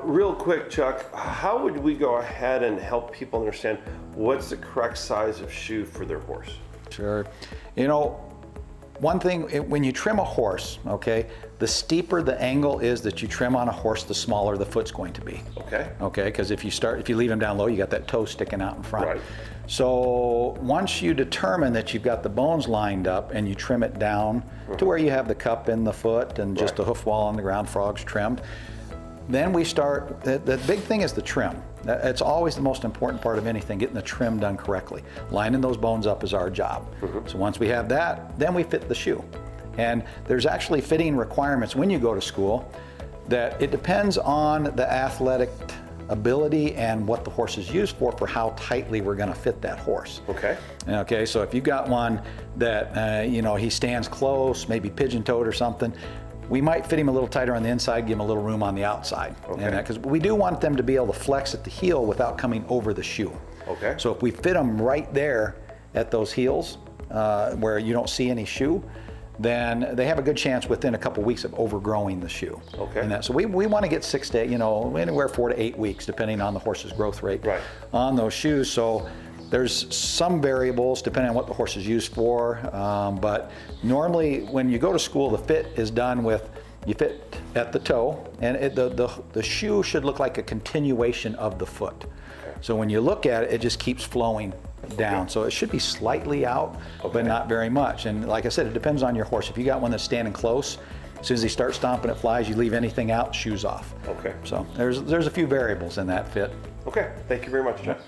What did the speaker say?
Real quick, Chuck, how would we go ahead and help people understand what's the correct size of shoe for their horse? Sure. You know, one thing, when you trim a horse, okay, the steeper the angle is that you trim on a horse, the smaller the foot's going to be. Okay. Okay, because if you leave him down low, you got that toe sticking out in front. Right. So once you determine that you've got the bones lined up and you trim it down to where you have the cup in the foot and just the hoof wall on the ground, frogs trimmed, then we start, the big thing is the trim. It's always the most important part of anything, getting the trim done correctly. Lining those bones up is our job. So once we have that, then we fit the shoe. And there's actually fitting requirements when you go to school that it depends on the athletic ability and what the horse is used for how tightly we're going to fit that horse. Okay. Okay, so if you've got one that, you know, he stands close, maybe pigeon-toed or something, we might fit him a little tighter on the inside, give him a little room on the outside. Okay. Because we do want them to be able to flex at the heel without coming over the shoe. Okay. So if we fit them right there at those heels where you don't see any shoe, then they have a good chance within a couple weeks of overgrowing the shoe. Okay. And so we want to get 6 to 8, you know, anywhere 4 to 8 weeks, depending on the horse's growth rate on those shoes. So there's some variables depending on what the horse is used for, but normally when you go to school, the fit is done with, you fit at the toe, and the shoe should look like a continuation of the foot. Okay. So when you look at it, it just keeps flowing down. So it should be slightly out, but not very much. And like I said, it depends on your horse. If you got one that's standing close, as soon as he starts stomping it flies, you leave anything out, shoes off. Okay. So there's a few variables in that fit. Okay, thank you very much, Jeff.